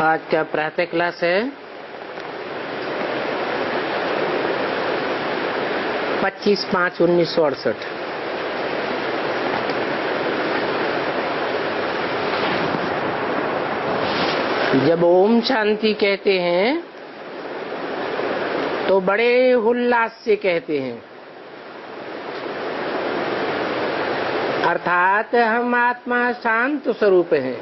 आज का प्रातः क्लास है 25/5/1968। जब ओम शांति कहते हैं तो बड़े उल्लास से कहते हैं, अर्थात हम आत्मा शांत स्वरूप हैं।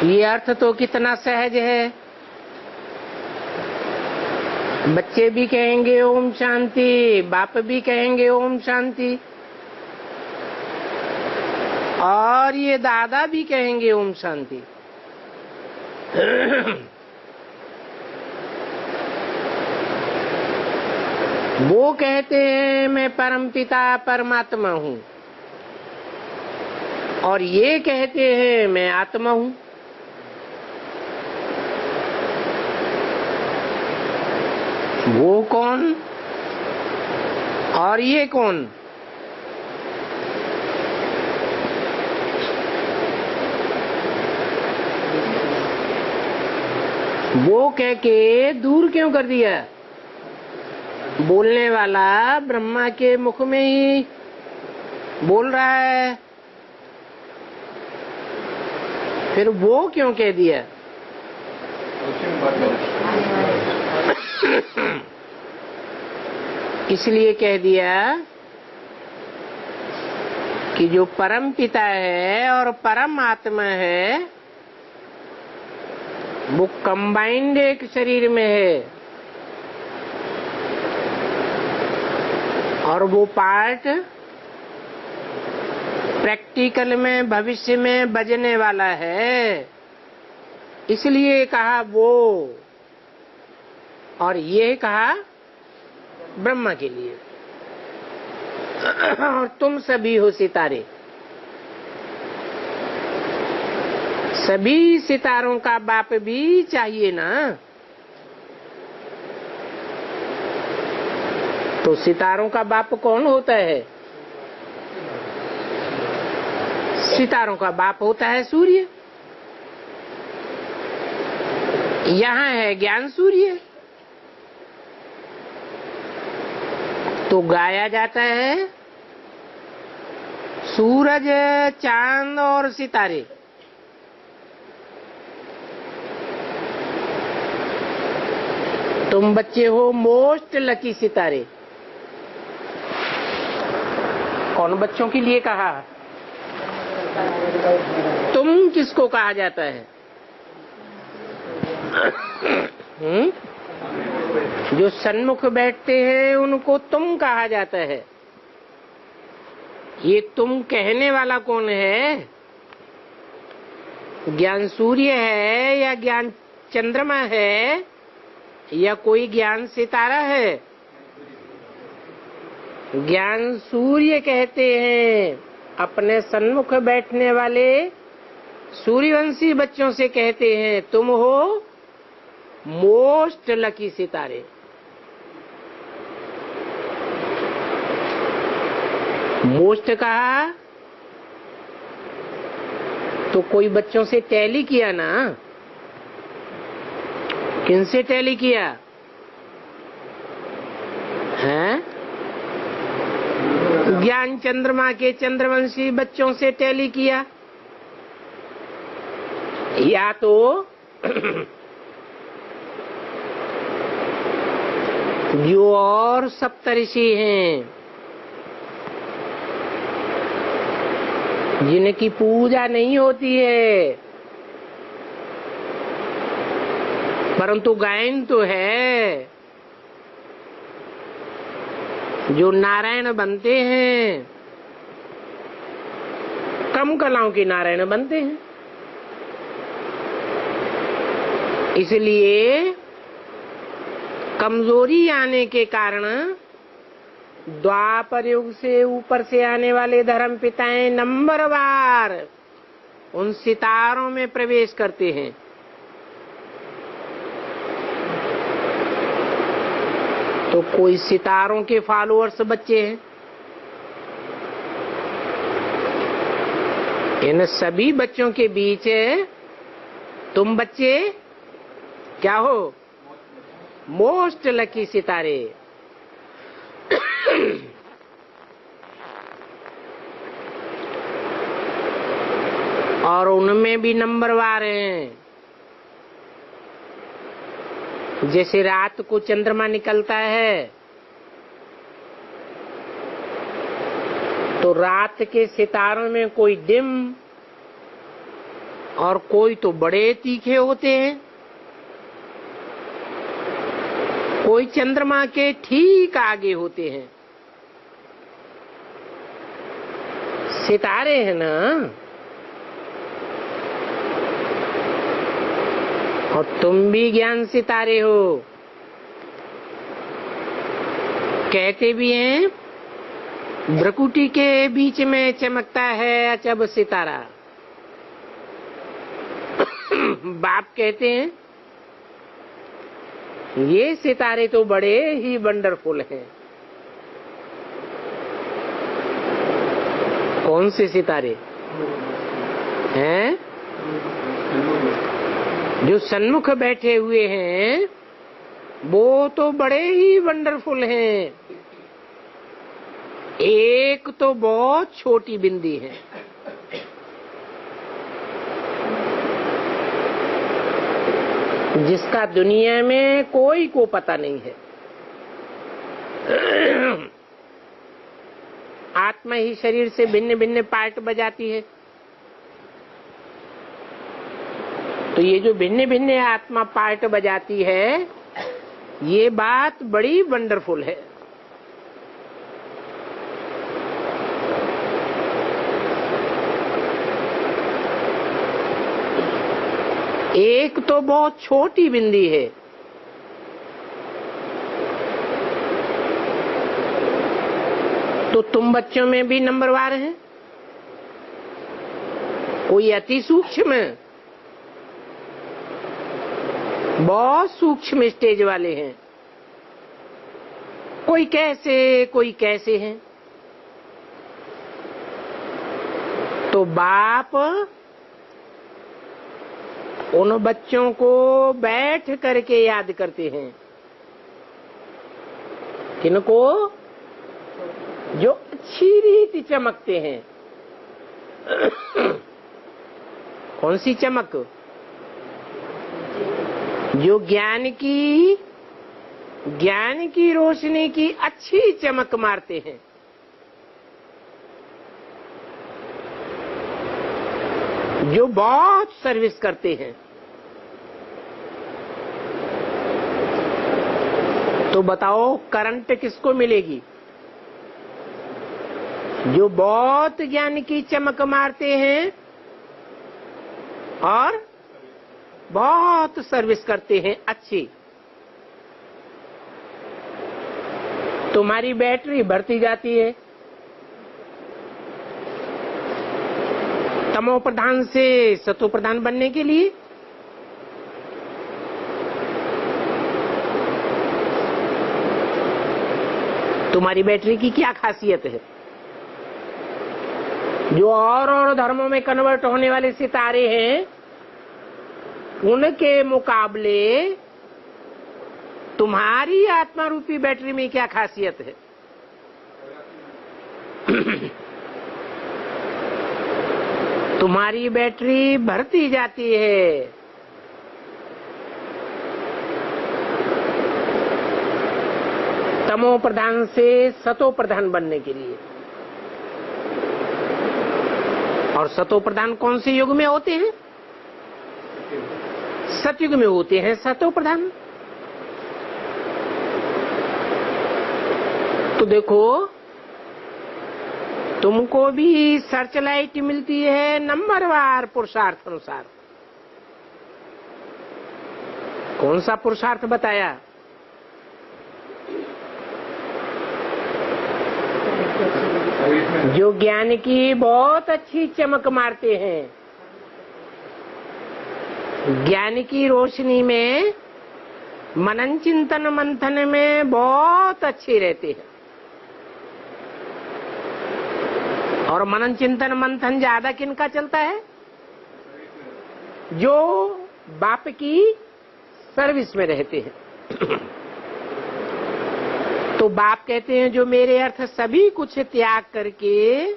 ये अर्थ तो कितना सहज है। बच्चे भी कहेंगे ओम शांति, बाप भी कहेंगे ओम शांति, और ये दादा भी कहेंगे ओम शांति। वो कहते हैं मैं परमपिता परमात्मा हूँ, और ये कहते हैं मैं आत्मा हूँ। वो कौन और ये कौन? वो कह के दूर क्यों कर दिया? बोलने वाला ब्रह्मा के मुख में ही बोल रहा है, फिर वो क्यों कह दिया? इसलिए कह दिया कि जो परम पिता है और परम आत्मा है वो कंबाइंड एक शरीर में है, और वो पार्ट प्रैक्टिकल में भविष्य में बजने वाला है। इसलिए कहा वो, और ये कहा ब्रह्मा के लिए। और तुम सभी हो सितारे। सभी सितारों का बाप भी चाहिए ना। तो सितारों का बाप कौन होता है? सितारों का बाप होता है सूर्य। यहाँ है ज्ञान सूर्य। तो गाया जाता है सूरज, चांद और सितारे। तुम बच्चे हो मोस्ट लकी सितारे। कौन बच्चों के लिए कहा? तुम किसको कहा जाता है? जो सन्मुख बैठते हैं उनको तुम कहा जाता है। ये तुम कहने वाला कौन है? ज्ञान सूर्य है या ज्ञान चंद्रमा है या कोई ज्ञान सितारा है? ज्ञान सूर्य कहते हैं। अपने सन्मुख बैठने वाले सूर्यवंशी बच्चों से कहते हैं तुम हो मोस्ट लकी सितारे। मोस्ट कहा तो कोई बच्चों से टैली किया ना। किनसे टैली किया है? ज्ञान चंद्रमा के चंद्रवंशी बच्चों से टैली किया, या तो जो और सप्तऋषि हैं जिनकी पूजा नहीं होती है, परंतु गायन तो है, जो नारायण बनते हैं, कम कलाओं के नारायण बनते हैं। इसलिए कमजोरी आने के कारण द्वापर युग से ऊपर से आने वाले धर्म पिताएं नंबरवार उन सितारों में प्रवेश करते हैं। तो कोई सितारों के फॉलोअर्स बच्चे हैं, इन सभी बच्चों के बीच तुम बच्चे क्या हो? मोस्ट लकी सितारे। और उनमें भी नंबरवार हैं। जैसे रात को चंद्रमा निकलता है तो रात के सितारों में कोई डिम और कोई तो बड़े तीखे होते हैं, कोई चंद्रमा के ठीक आगे होते हैं। सितारे हैं ना। और तुम भी ज्ञान सितारे हो। कहते भी हैं भ्रकुटी के बीच में चमकता है अजब सितारा। बाप कहते हैं ये सितारे तो बड़े ही वंडरफुल हैं। कौन से सितारे हैं? जो सन्मुख बैठे हुए हैं वो तो बड़े ही वंडरफुल हैं। एक तो बहुत छोटी बिंदी है, जिसका दुनिया में कोई को पता नहीं है। आत्मा ही शरीर से भिन्न भिन्न पार्ट बजाती है। तो ये जो भिन्न भिन्न आत्मा पार्ट बजाती है, ये बात बड़ी वंडरफुल है। एक तो बहुत छोटी बिंदी है, तो तुम बच्चों में भी नंबरवार हैं। कोई अति सूक्ष्म, बहुत सूक्ष्म स्टेज वाले हैं, कोई कैसे हैं। तो बाप उन बच्चों को बैठ करके याद करते हैं। किनको? जो अच्छी रीति चमकते हैं। कौन सी चमक? जो ज्ञान की रोशनी की अच्छी चमक मारते हैं। जो बहुत सर्विस करते हैं। तो बताओ करंट किसको मिलेगी? जो बहुत ज्ञान की चमक मारते हैं और बहुत सर्विस करते हैं अच्छी। तुम्हारी बैटरी बढ़ती जाती है। तमो प्रधान से सतो प्रधान बनने के लिए। तुम्हारी बैटरी की क्या खासियत है? जो और धर्मों में कन्वर्ट होने वाले सितारे हैं, उनके मुकाबले तुम्हारी आत्मा रूपी बैटरी में क्या खासियत है? तुम्हारी बैटरी भरती जाती है। तमो प्रधान से सतो प्रधान बनने के लिए। और सतो प्रधान कौन से युग में होते हैं? सतयुग में होते हैं सतो प्रधान। तो देखो, तुमको भी सर्च लाइट मिलती है नंबरवार पुरुषार्थ अनुसार। कौन सा पुरुषार्थ बताया? जो ज्ञान की बहुत अच्छी चमक मारते हैं, ज्ञान की रोशनी में मनन चिंतन मंथन में बहुत अच्छे रहते हैं। और मनन चिंतन मंथन ज्यादा किनका चलता है? जो बाप की सर्विस में रहते हैं। तो बाप कहते हैं जो मेरे अर्थ सभी कुछ त्याग करके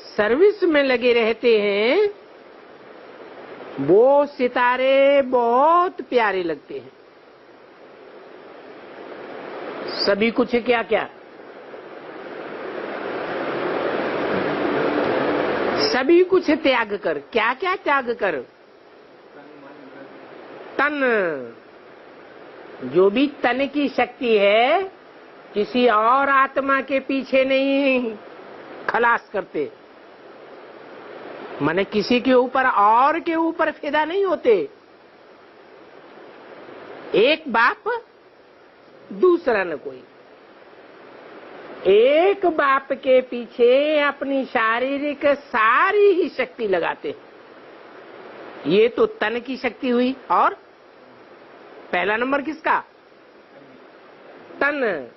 सर्विस में लगे रहते हैं, वो सितारे बहुत प्यारे लगते हैं। सभी कुछ क्या क्या? सभी कुछ त्याग कर। क्या क्या त्याग कर? तन। जो भी तन की शक्ति है, किसी और आत्मा के पीछे नहीं खलास करते। माने किसी के ऊपर और के ऊपर फिदा नहीं होते। एक बाप दूसरा न कोई। एक बाप के पीछे अपनी शारीरिक सारी ही शक्ति लगाते। ये तो तन की शक्ति हुई। और पहला नंबर किसका? तन।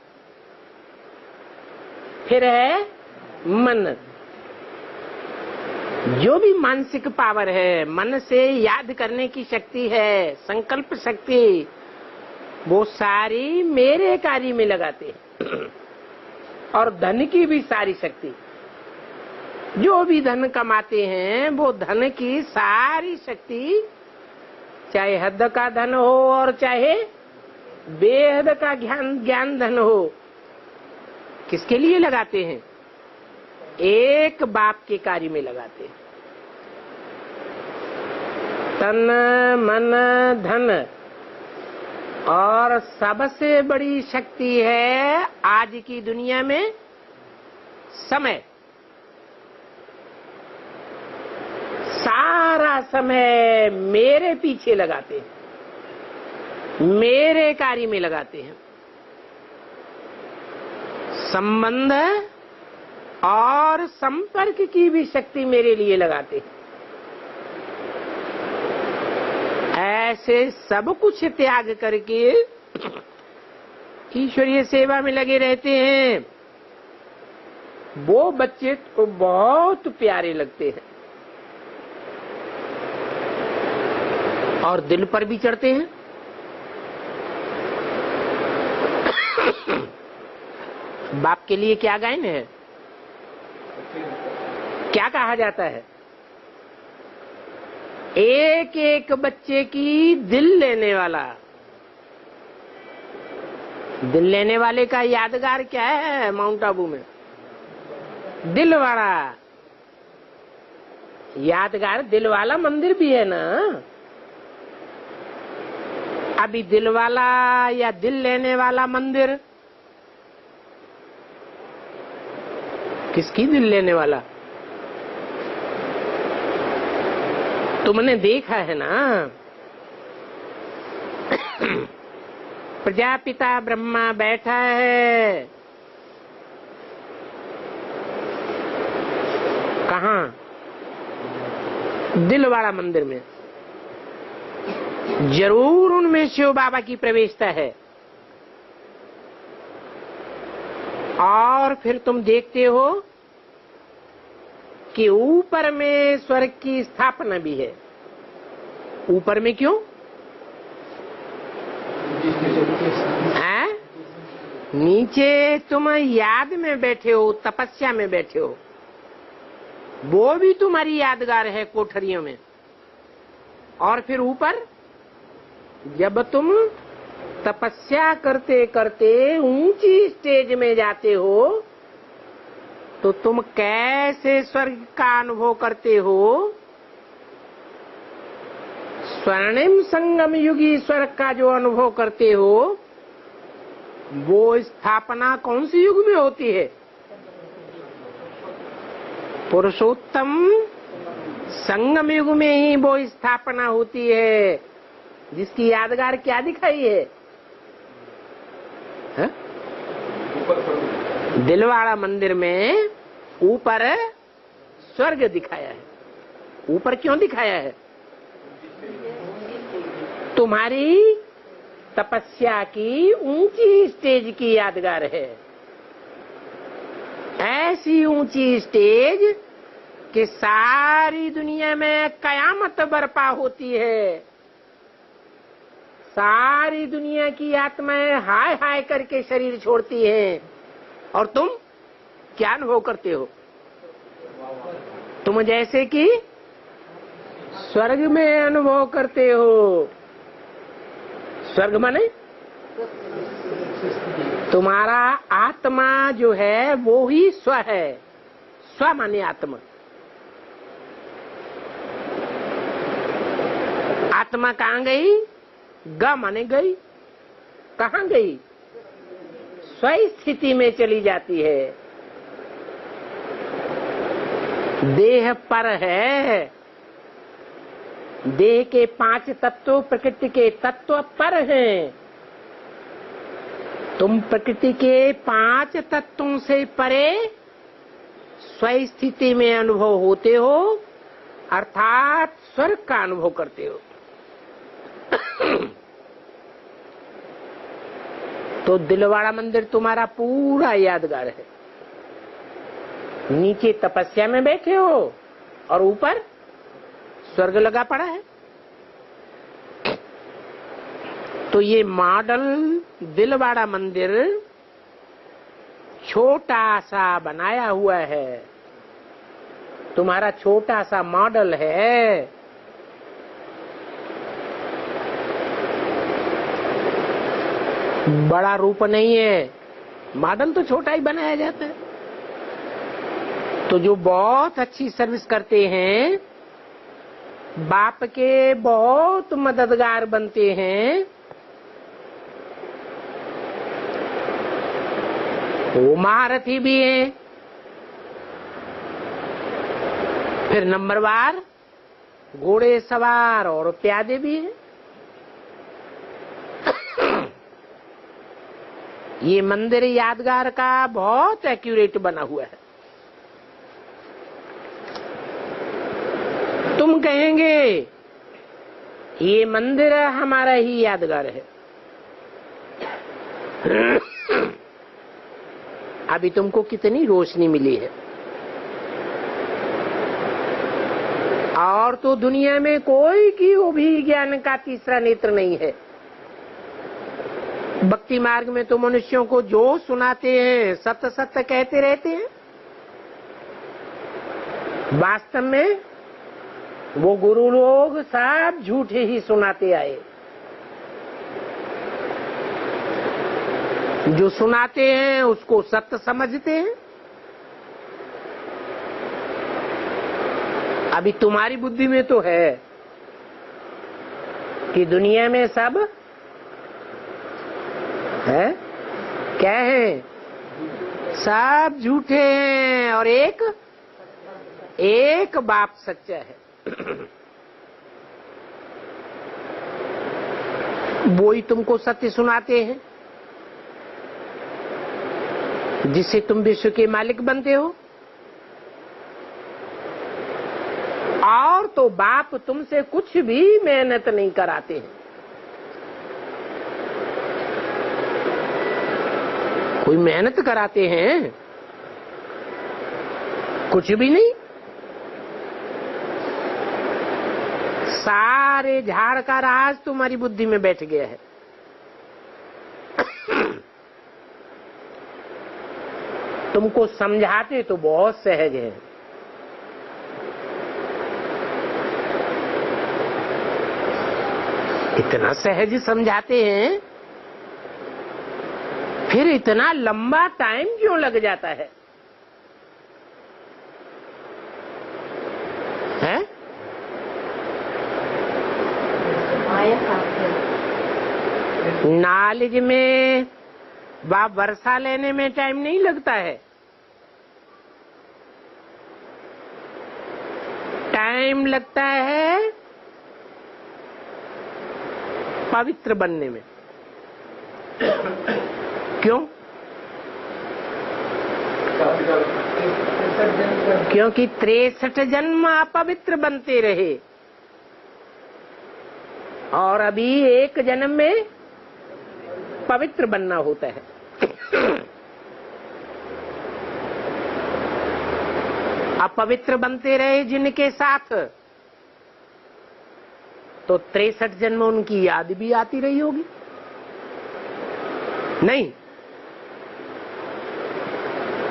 फिर है मन। जो भी मानसिक पावर है, मन से याद करने की शक्ति है, संकल्प शक्ति, वो सारी मेरे कार्य में लगाते हैं। और धन की भी सारी शक्ति, जो भी धन कमाते हैं, वो धन की सारी शक्ति, चाहे हद का धन हो और चाहे बेहद का ज्ञान धन हो, किसके लिए लगाते हैं? एक बाप के कार्य में लगाते हैं। तन मन धन। और सबसे बड़ी शक्ति है आज की दुनिया में समय। सारा समय मेरे पीछे लगाते हैं, मेरे कार्य में लगाते हैं। संबंध और संपर्क की भी शक्ति मेरे लिए लगाते हैं। ऐसे सब कुछ त्याग करके ईश्वरीय सेवा में लगे रहते हैं। वो बच्चे तो बहुत प्यारे लगते हैं और दिल पर भी चढ़ते हैं। बाप के लिए क्या गायन है? क्या कहा जाता है? एक एक बच्चे की दिल लेने वाला। दिल लेने वाले का यादगार क्या है माउंट आबू में? दिल वाला यादगार। दिल वाला मंदिर भी है ना। अभी दिल वाला या दिल लेने वाला मंदिर किसकी दिल लेने वाला? तुमने देखा है ना, प्रजापिता ब्रह्मा बैठा है कहाँ? दिल वाला मंदिर में। जरूर उनमें शिव बाबा की प्रवेशता है। और फिर तुम देखते हो कि ऊपर में स्वर्ग की स्थापना भी है। ऊपर में क्यों है? नीचे तुम याद में बैठे हो, तपस्या में बैठे हो, वो भी तुम्हारी यादगार है कोठरियों में। और फिर ऊपर जब तुम तपस्या करते करते ऊंची स्टेज में जाते हो, तो तुम कैसे स्वर्ग का अनुभव करते हो? स्वर्णिम संगम युगी स्वर्ग का जो अनुभव करते हो, वो स्थापना कौन सी युग में होती है? पुरुषोत्तम संगम युग में ही वो स्थापना होती है, जिसकी यादगार क्या दिखाई है? दिलवाड़ा मंदिर में ऊपर स्वर्ग दिखाया है। ऊपर क्यों दिखाया है? तुम्हारी तपस्या की ऊंची स्टेज की यादगार है। ऐसी ऊंची स्टेज कि सारी दुनिया में कयामत बर्पा होती है। सारी दुनिया की आत्माएं हाय हाय करके शरीर छोड़ती हैं, और तुम क्या अनुभव करते हो? तुम जैसे कि स्वर्ग में अनुभव करते हो। स्वर्ग माने तुम्हारा आत्मा जो है वो ही स्व है। स्व माने आत्मा। आत्मा कहाँ गई? ग माने गई। कहाँ गई? स्व स्थिति में चली जाती है। देह पर है। देह के 5 तत्व प्रकृति के तत्व पर हैं। तुम प्रकृति के 5 तत्वों से परे स्व स्थिति में अनुभव होते हो, अर्थात स्वर्ग का अनुभव करते हो। तो दिलवाड़ा मंदिर तुम्हारा पूरा यादगार है। नीचे तपस्या में बैठे हो और ऊपर स्वर्ग लगा पड़ा है। तो ये मॉडल दिलवाड़ा मंदिर छोटा सा बनाया हुआ है। तुम्हारा छोटा सा मॉडल है। बड़ा रूप नहीं है। मॉडल तो छोटा ही बनाया जाता है। तो जो बहुत अच्छी सर्विस करते हैं, बाप के बहुत मददगार बनते हैं, वो महारथी भी हैं। फिर नंबरवार घोड़े सवार और प्यादे भी हैं। ये मंदिर यादगार का बहुत एक्यूरेट बना हुआ है। तुम कहेंगे ये मंदिर हमारा ही यादगार है। अभी तुमको कितनी रोशनी मिली है। और तो दुनिया में कोई की वो भी ज्ञान का तीसरा नेत्र नहीं है। भक्ति मार्ग में तो मनुष्यों को जो सुनाते हैं सत्य सत्य कहते रहते हैं। वास्तव में वो गुरु लोग सब झूठे ही सुनाते आए। जो सुनाते हैं उसको सत्य समझते हैं। अभी तुम्हारी बुद्धि में तो है कि दुनिया में सब है, क्या है? सब झूठे हैं और एक बाप सच्चा है। वो ही तुमको सत्य सुनाते हैं, जिससे तुम विश्व के मालिक बनते हो। और तो बाप तुमसे कुछ भी मेहनत नहीं कराते हैं। कोई मेहनत कराते हैं? कुछ भी नहीं। सारे झाड़ का राज तुम्हारी बुद्धि में बैठ गया है। तुमको समझाते तो बहुत सहज है। इतना सहज समझाते हैं, फिर इतना लंबा टाइम क्यों लग जाता है? हैं? नॉलेज में वर्षा लेने में टाइम नहीं लगता है। टाइम लगता है पवित्र बनने में। क्यों? क्योंकि 63 जन्म अपवित्र बनते रहे और अभी एक जन्म में पवित्र बनना होता है। अपवित्र बनते रहे जिनके साथ, तो 63 जन्म उनकी याद भी आती रही होगी? नहीं,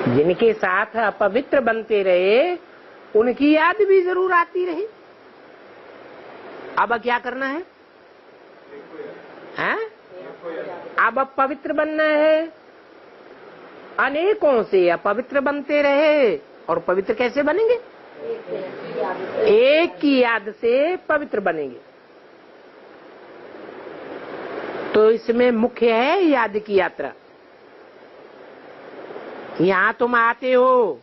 जिनके साथ अपवित्र बनते रहे उनकी याद भी जरूर आती रही। अब क्या करना है? हैं? अब पवित्र बनना है। अनेकों से अपवित्र बनते रहे, और पवित्र कैसे बनेंगे? एक की याद से पवित्र बनेंगे। तो इसमें मुख्य है याद की यात्रा। यहां तुम आते हो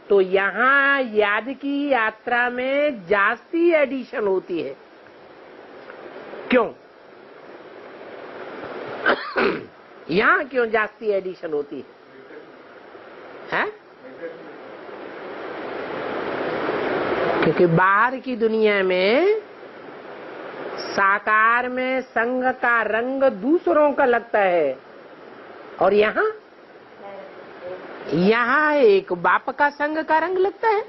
तो यहां याद की यात्रा में जास्ती एडिशन होती है। क्यों? यहां क्यों जास्ती एडिशन होती है? क्योंकि बाहर की दुनिया में साकार में संग का रंग दूसरों का लगता है, और यहाँ एक बाप का संग का रंग लगता है।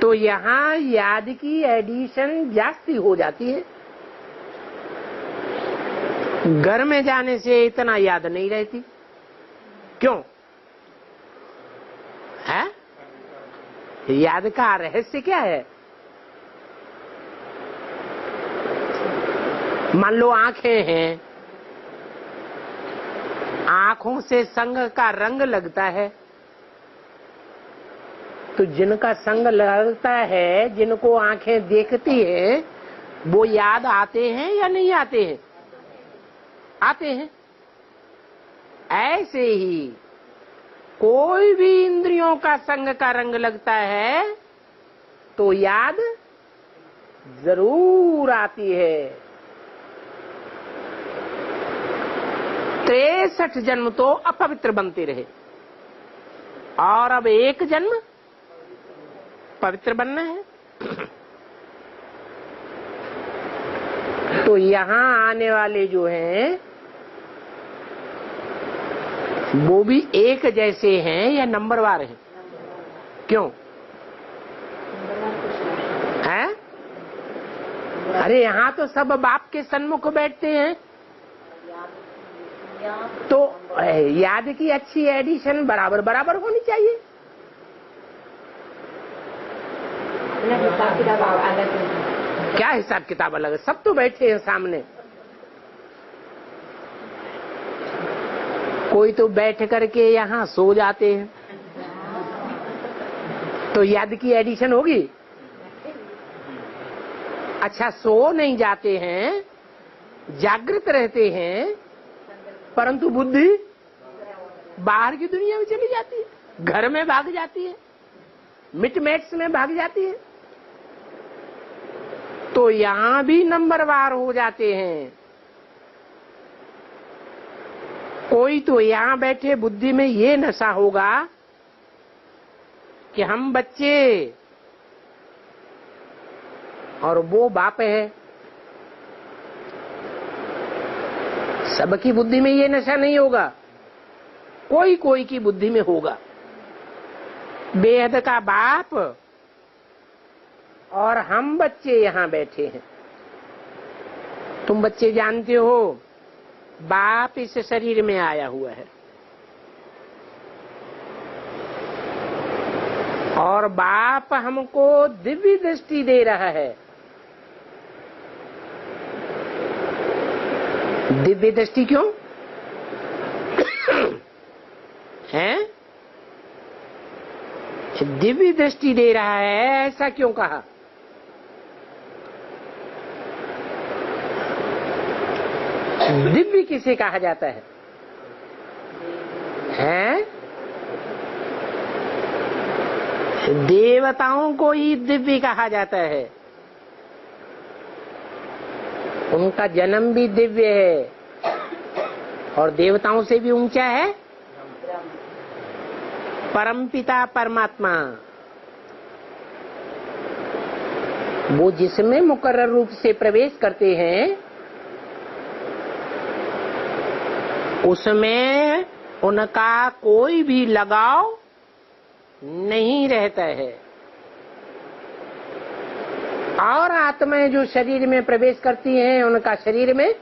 तो यहाँ याद की एडिशन जास्ती हो जाती है। घर में जाने से इतना याद नहीं रहती। क्यों है? याद का रहस्य क्या है? मान लो आंखें हैं, आंखों से संग का रंग लगता है, तो जिनका संग लगता है, जिनको आंखें देखती हैं, वो याद आते हैं या नहीं आते हैं? आते हैं। ऐसे ही कोई भी इंद्रियों का संग का रंग लगता है तो याद जरूर आती है। 63 जन्म तो अपवित्र बनते रहे, और अब एक जन्म पवित्र बनना है। तो यहां आने वाले जो हैं वो भी एक जैसे हैं या नंबरवार हैं? क्यों है? अरे यहाँ तो सब बाप के सन्मुख बैठते हैं, तो याद की अच्छी एडिशन बराबर बराबर होनी चाहिए। हिसाब किताब अलग है। क्या हिसाब किताब अलग है? सब तो बैठे हैं सामने। कोई तो बैठ करके यहाँ सो जाते हैं, तो याद की एडिशन होगी? अच्छा, सो नहीं जाते हैं, जागृत रहते हैं, परंतु बुद्धि बाहर की दुनिया में चली जाती है, घर में भाग जाती है, मिटमेट्स में भाग जाती है। तो यहां भी नंबरवार हो जाते हैं। कोई तो यहां बैठे बुद्धि में ये नशा होगा कि हम बच्चे और वो बाप है। सबकी बुद्धि में ये नशा नहीं होगा, कोई कोई की बुद्धि में होगा। बेहद का बाप और हम बच्चे यहां बैठे हैं। तुम बच्चे जानते हो बाप इस शरीर में आया हुआ है, और बाप हमको दिव्य दृष्टि दे रहा है। दिव्य दृष्टि क्यों है? दिव्य दृष्टि दे रहा है, ऐसा क्यों कहा? दिव्य किसे कहा जाता है? हैं? देवताओं को ही दिव्य कहा जाता है। उनका जन्म भी दिव्य है और देवताओं से भी ऊंचा है परमपिता परमात्मा। वो जिसमें मुकर्रर रूप से प्रवेश करते हैं उसमें उनका कोई भी लगाव नहीं रहता है। और आत्माएं जो शरीर में प्रवेश करती हैं उनका शरीर में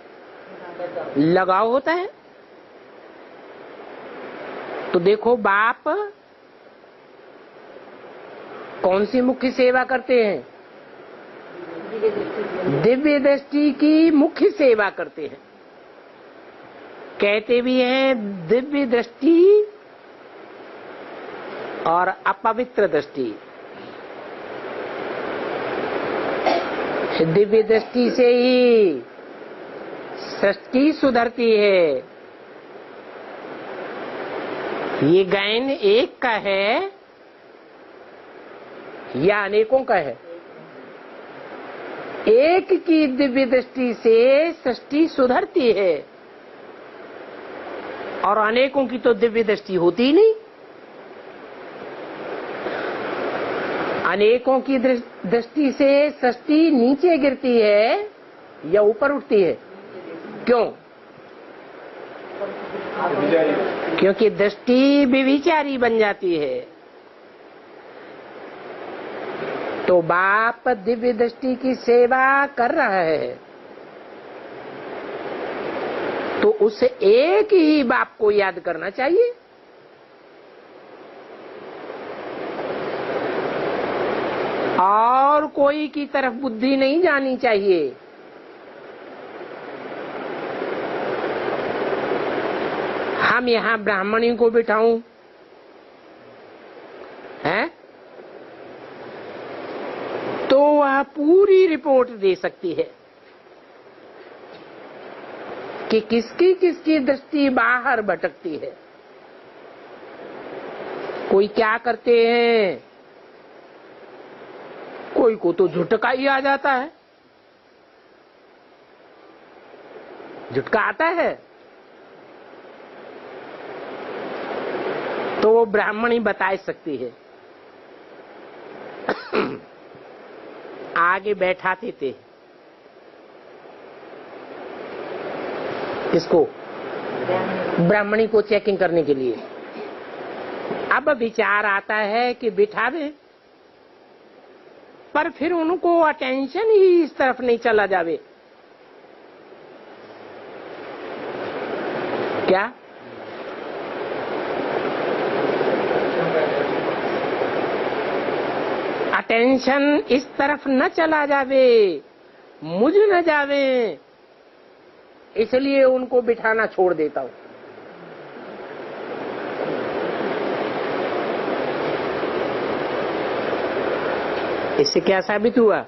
लगाव होता है। तो देखो बाप कौन सी मुख्य सेवा करते हैं? दिव्य दृष्टि की मुख्य सेवा करते हैं। कहते भी हैं दिव्य दृष्टि और अपवित्र दृष्टि। दिव्य दृष्टि से ही सृष्टि सुधरती है। ये ज्ञान एक का है या अनेकों का है? एक की दिव्य दृष्टि से सृष्टि सुधरती है और अनेकों की तो दिव्य दृष्टि होती ही नहीं। अनेकों की दृष्टि से सृष्टि नीचे गिरती है या ऊपर उठती है? क्यों? क्योंकि दृष्टि व्यभिचारी बन जाती है। तो बाप दिव्य दृष्टि की सेवा कर रहा है तो उस एक ही बाप को याद करना चाहिए। और कोई की तरफ बुद्धि नहीं जानी चाहिए। हम यहाँ ब्राह्मणी को बिठाऊं है तो वह पूरी रिपोर्ट दे सकती है कि किसकी किसकी दृष्टि बाहर भटकती है। कोई क्या करते हैं, कोई को तो झुटका ही आ जाता है। झुटका आता है तो वो ब्राह्मणी बता सकती है। आगे बैठाते थे किसको? ब्राह्मणी को चेकिंग करने के लिए। अब विचार आता है कि बिठा दें, पर फिर उनको अटेंशन ही इस तरफ नहीं चला जावे। क्या? अटेंशन इस तरफ न चला जावे, मुझ न जावे, इसलिए उनको बिठाना छोड़ देता हूं। इससे क्या साबित हुआ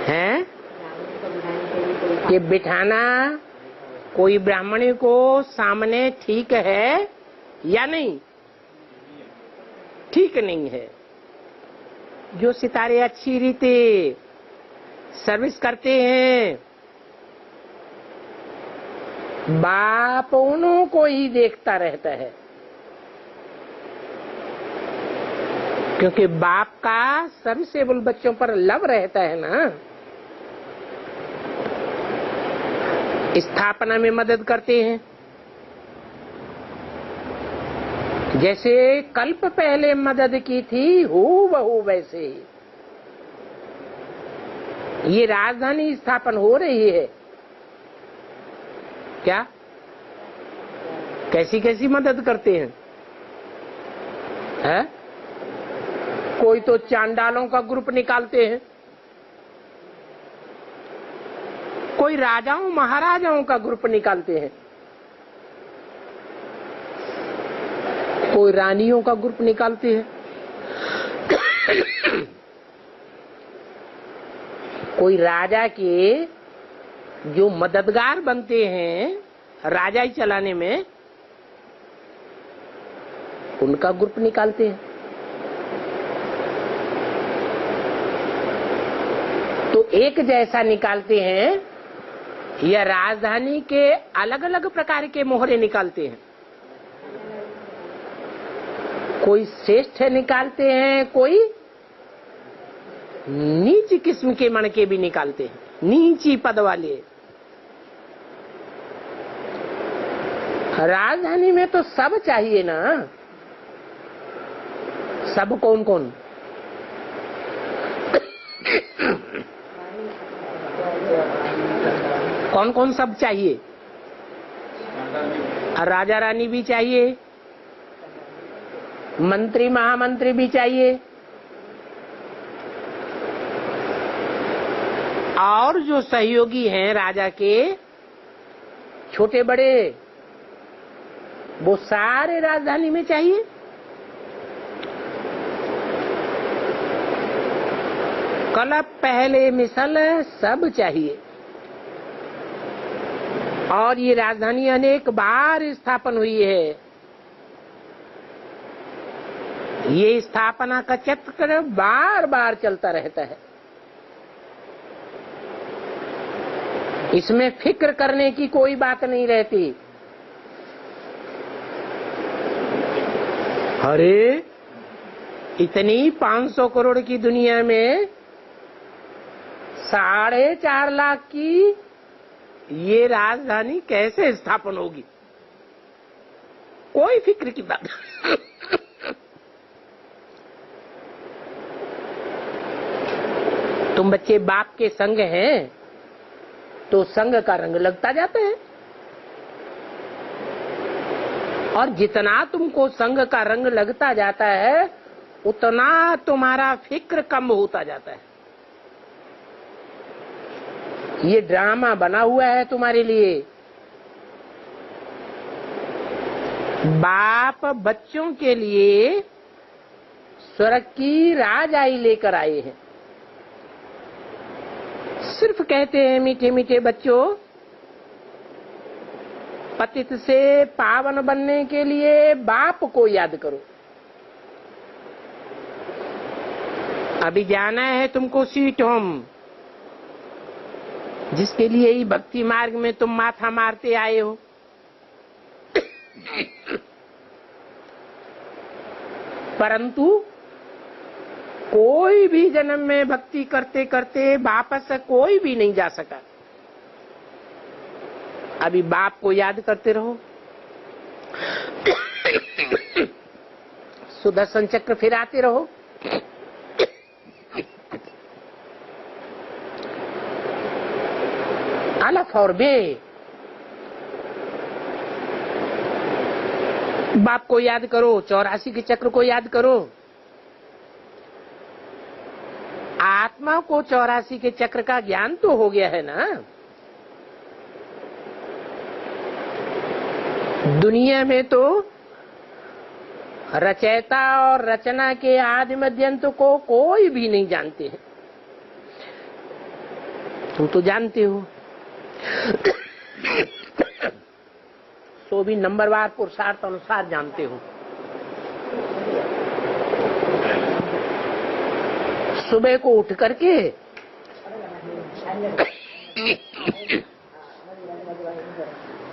है कि बिठाना कोई ब्राह्मणी को सामने ठीक है या नहीं? ठीक नहीं है। जो सितारे अच्छी रीति सर्विस करते हैं बाप उन्हों को ही देखता रहता है, क्योंकि बाप का सर्विसेबल बच्चों पर लव रहता है ना। स्थापना में मदद करते हैं। जैसे कल्प पहले मदद की थी हूबहू वैसे ये राजधानी स्थापन हो रही है। क्या? कैसी कैसी मदद करते हैं? है? कोई तो चांडालों का ग्रुप निकालते हैं, कोई राजाओं महाराजाओं का ग्रुप निकालते हैं, कोई रानियों का ग्रुप निकालते हैं, कोई राजा के जो मददगार बनते हैं राजाई चलाने में उनका ग्रुप निकालते हैं। तो एक जैसा निकालते हैं या राजधानी के अलग अलग प्रकार के मोहरे निकालते हैं। कोई श्रेष्ठ निकालते हैं, कोई नीच किस्म के मणके भी निकालते हैं, नीची पद वाले। राजधानी में तो सब चाहिए ना। सब कौन कौन? कौन कौन सब चाहिए? राजा रानी भी चाहिए, मंत्री महामंत्री भी चाहिए, और जो सहयोगी हैं राजा के छोटे बड़े, वो सारे राजधानी में चाहिए। कलप पहले मिसल सब चाहिए। और ये राजधानी अनेक बार स्थापन हुई है। ये स्थापना का चक्र बार बार चलता रहता है। इसमें फिक्र करने की कोई बात नहीं रहती। अरे इतनी 500 करोड़ की दुनिया में 4.5 लाख की ये राजधानी कैसे स्थापन होगी? कोई फिक्र की बात। तुम बच्चे बाप के संग हैं तो संग का रंग लगता जाता है, और जितना तुमको संग का रंग लगता जाता है उतना तुम्हारा फिक्र कम होता जाता है। ये ड्रामा बना हुआ है तुम्हारे लिए। बाप बच्चों के लिए स्वर्ग की राजाई लेकर आए हैं। सिर्फ कहते हैं मीठे मीठे बच्चों, पतित से पावन बनने के लिए बाप को याद करो। अभी जाना है तुमको स्वीट होम, जिसके लिए ही भक्ति मार्ग में तुम माथा मारते आए हो। परंतु कोई भी जन्म में भक्ति करते करते वापस कोई भी नहीं जा सका। अभी बाप को याद करते रहो। सुदर्शन चक्र फिराते रहो। अलफ और बे, बाप को याद करो, 84 के चक्र को याद करो। आत्मा को 84 के चक्र का ज्ञान तो हो गया है ना। दुनिया में तो रचयिता और रचना के आदि मध्यंत को कोई भी नहीं जानते हैं। तुम तो जानते हो। सो भी नंबरवार पुरुषार्थ अनुसार जानते हो। सुबह को उठ करके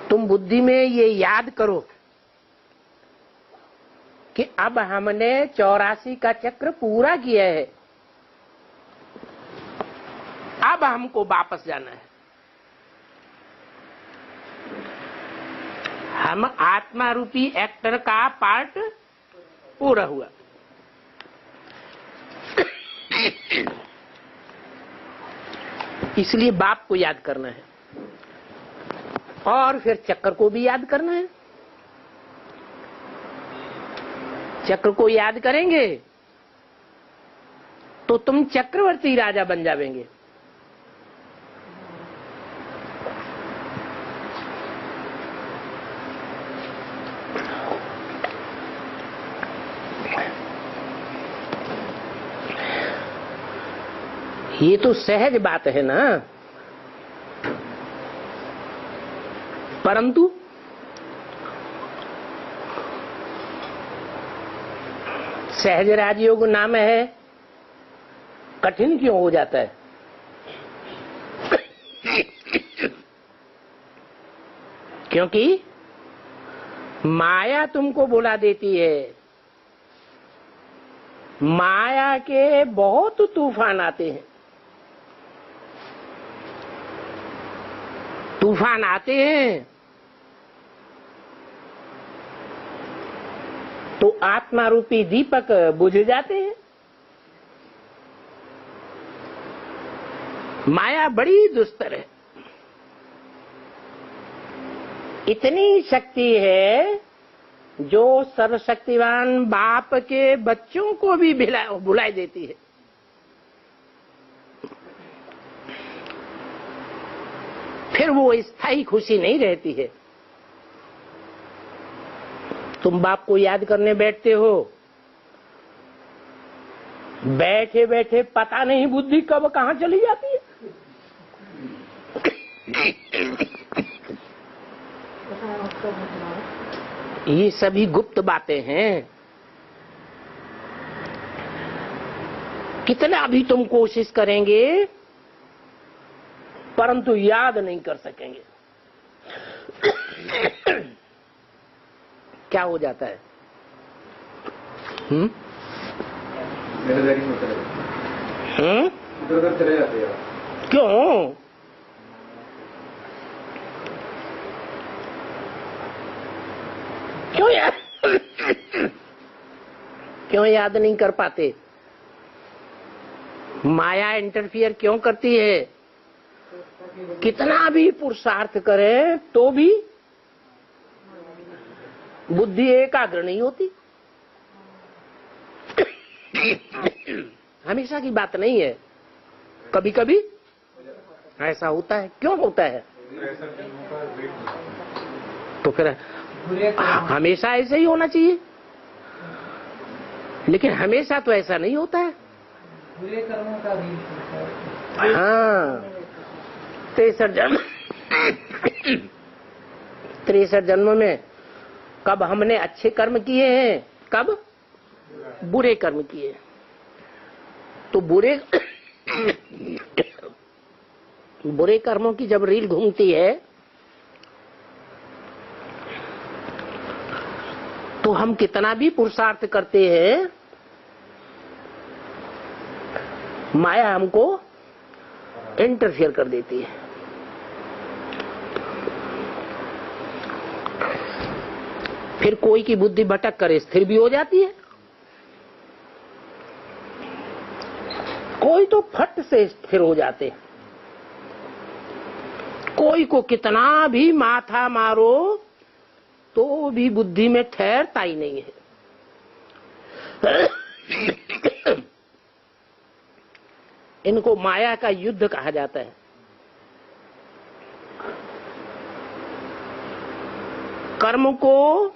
तुम बुद्धि में ये याद करो कि अब हमने 84 का चक्र पूरा किया है, अब हमको वापस जाना है। हम आत्मा रूपी एक्टर का पार्ट पूरा हुआ। इसलिए बाप को याद करना है और फिर चक्र को भी याद करना है। चक्र को याद करेंगे तो तुम चक्रवर्ती राजा बन जाएंगे। ये तो सहज बात है ना। परंतु सहज राजयोग नाम है, कठिन क्यों हो जाता है? क्योंकि माया तुमको बुला देती है। माया के बहुत तूफान आते हैं। तूफान आते हैं तो आत्मा रूपी दीपक बुझ जाते हैं। माया बड़ी दुस्तर है। इतनी शक्ति है जो सर्वशक्तिवान बाप के बच्चों को भी भुलाई देती है। फिर वो स्थायी खुशी नहीं रहती है। तुम बाप को याद करने बैठते हो, बैठे बैठे पता नहीं बुद्धि कब कहां चली जाती है। ये सभी गुप्त बातें हैं। कितना भी तुम कोशिश करेंगे परंतु याद नहीं कर सकेंगे। क्या हो जाता है? इधर चले जाते हैं। क्यों? क्यों याद नहीं कर पाते? माया इंटरफियर क्यों करती है? कितना भी पुरुषार्थ करें तो भी बुद्धि एकाग्र नहीं होती। हमेशा की बात नहीं है, कभी कभी ऐसा होता है। क्यों होता है? तो फिर हमेशा ऐसे ही होना चाहिए, लेकिन हमेशा तो ऐसा नहीं होता है। बुरे कर्मों का भी हाँ, 63 जन्म में कब हमने अच्छे कर्म किए हैं, कब बुरे कर्म किए। तो बुरे कर्मों की जब रील घूमती है तो हम कितना भी पुरुषार्थ करते हैं, माया हमको इंटरफियर कर देती है। फिर कोई की बुद्धि भटक कर स्थिर भी हो जाती है, कोई तो फट से स्थिर हो जाते हैं। कोई को कितना भी माथा मारो तो भी बुद्धि में ठहरता ही नहीं है। इनको माया का युद्ध कहा जाता है। कर्म को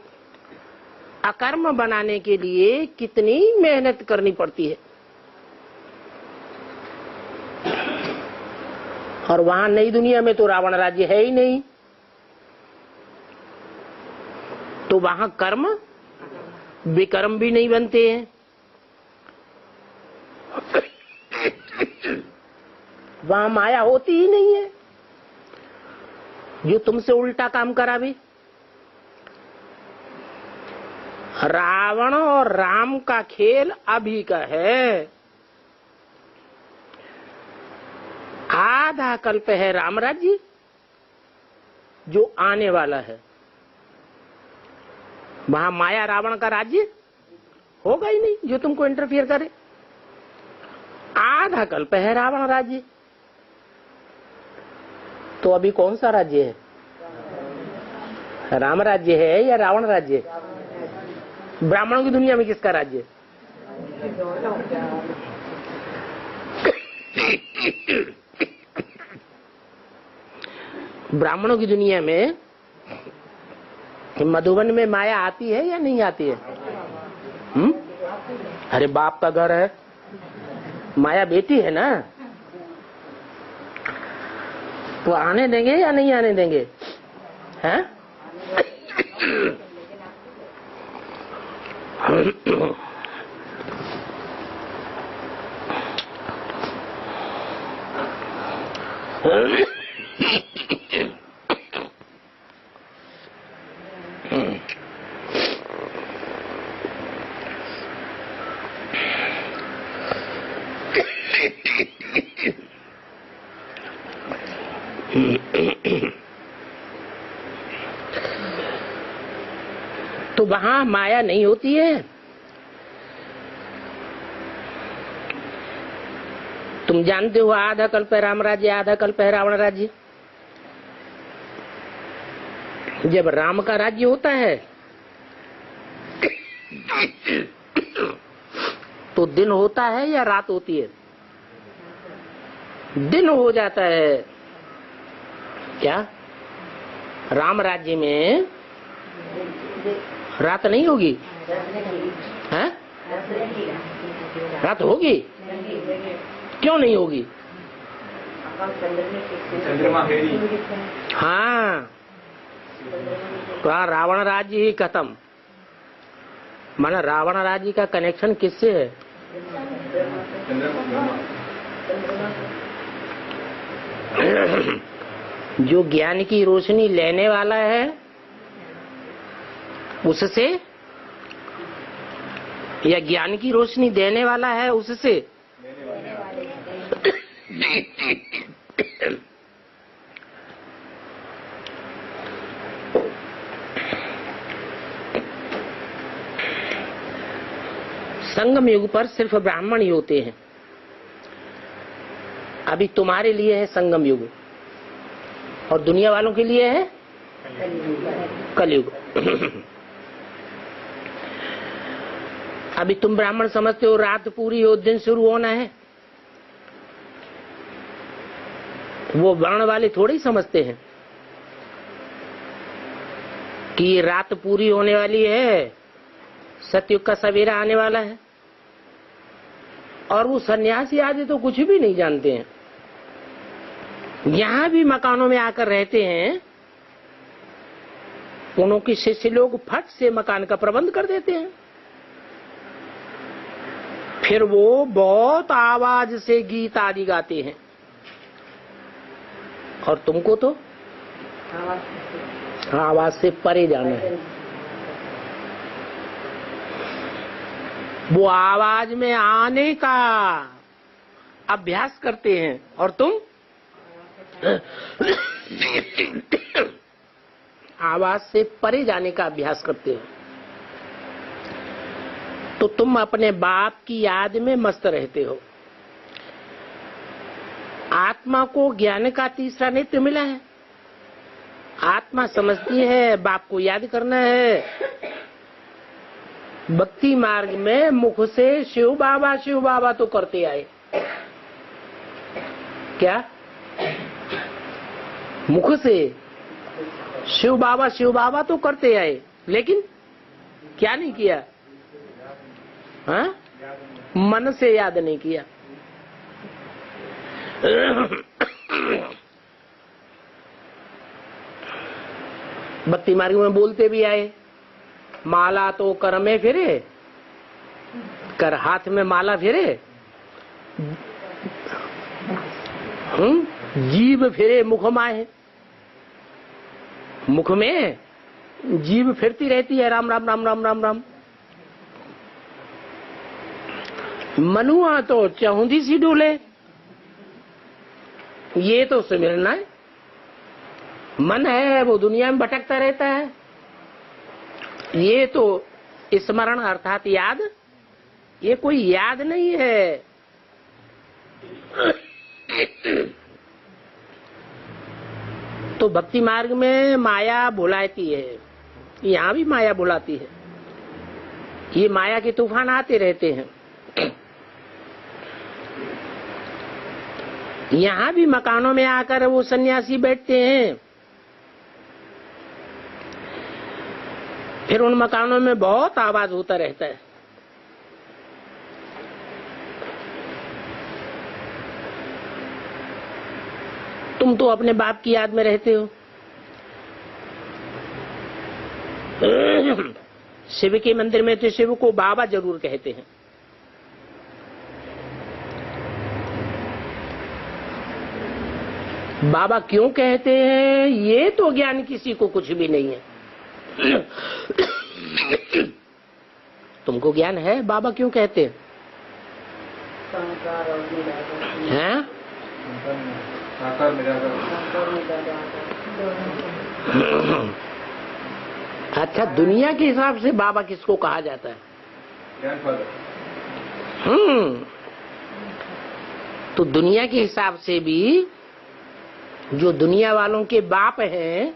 अकर्म बनाने के लिए कितनी मेहनत करनी पड़ती है, और वहां नई दुनिया में तो रावण राज्य है ही नहीं, तो वहां कर्म विकर्म भी नहीं बनते हैं। वहां माया होती ही नहीं है जो तुमसे उल्टा काम करा भी। रावण और राम का खेल अभी का है। आधा कल्प है राम राज्य जो आने वाला है। वहां माया रावण का राज्य होगा ही नहीं जो तुमको इंटरफियर करे। आधा कल्प है रावण राज्य। तो अभी कौन सा राज्य है? राम राज्य है या रावण राज्य? ब्राह्मणों की दुनिया में किसका राज्य? ब्राह्मणों की दुनिया में मधुबन में माया आती है या नहीं आती है? अरे बाप का घर है, माया बेटी है ना, तो आने देंगे या नहीं आने देंगे? हैं? तो वहां माया नहीं होती है। तुम जानते हो आधा कल्प है राम राज्य, आधा कल्प है रावण राज्य। जब राम का राज्य होता है तो दिन होता है या रात होती है? दिन हो जाता है। क्या राम राज्य में रात नहीं होगी? हैं? रात होगी? क्यों नहीं होगी? चंद्रमा है नहीं। हाँ, तो रावण राज्य ही खत्म। माना रावण राज्य का कनेक्शन किससे है? जो ज्ञान की रोशनी लेने वाला है उससे, या ज्ञान की रोशनी देने वाला है उससे? संगम युग पर सिर्फ ब्राह्मण ही होते हैं। अभी तुम्हारे लिए है संगम युग और दुनिया वालों के लिए है कलयुग। अभी तुम ब्राह्मण समझते हो रात पूरी हो दिन शुरू होना है, वो वर्ण वाले थोड़े ही समझते हैं कि ये रात पूरी होने वाली है, सतयुग का सवेरा आने वाला है। और वो सन्यासी आदि तो कुछ भी नहीं जानते हैं। यहां भी मकानों में आकर रहते हैं, उन्हों के शिष्य लोग फट से मकान का प्रबंध कर देते हैं। फिर वो बहुत आवाज से गीत आदि गाते हैं और तुमको तो आवाज से परे जाना है। वो आवाज में आने का अभ्यास करते हैं और तुम आवाज से परे जाने का अभ्यास करते हो। तो तुम अपने बाप की याद में मस्त रहते हो। आत्मा को ज्ञान का तीसरा नेत्र मिला है। आत्मा समझती है बाप को याद करना है। भक्ति मार्ग में मुख से शिव बाबा तो करते आए। क्या मुख से शिव बाबा तो करते आए, लेकिन क्या नहीं किया? हाँ? मन से याद नहीं किया। भक्ति मार्ग में बोलते भी आए, माला तो कर में फिरे, कर हाथ में माला फिरे, जीभ फिरे मुख माहे। मुख में जीभ फिरती रहती है, राम राम राम राम राम राम। मनुआ तो चहुंदी सी डोले। ये तो सिमरना है। मन है वो दुनिया में भटकता रहता है। ये तो स्मरण अर्थात याद, ये कोई याद नहीं है। तो भक्ति मार्ग में माया भुलाती है, यहाँ भी माया भुलाती है। ये माया के तूफान आते रहते हैं। यहाँ भी मकानों में आकर वो सन्यासी बैठते हैं। फिर उन मकानों में बहुत आवाज होता रहता है। तुम तो अपने बाप की याद में रहते हो। शिव के मंदिर में तो शिव को बाबा जरूर कहते हैं। बाबा क्यों कहते हैं ये तो ज्ञान किसी को कुछ भी नहीं है। तुमको ज्ञान है बाबा क्यों कहते हैं? हैं? अच्छा, दुनिया के हिसाब से बाबा किसको कहा जाता है? ग्रैंडफादर। तो दुनिया के हिसाब से भी जो दुनिया वालों के बाप हैं,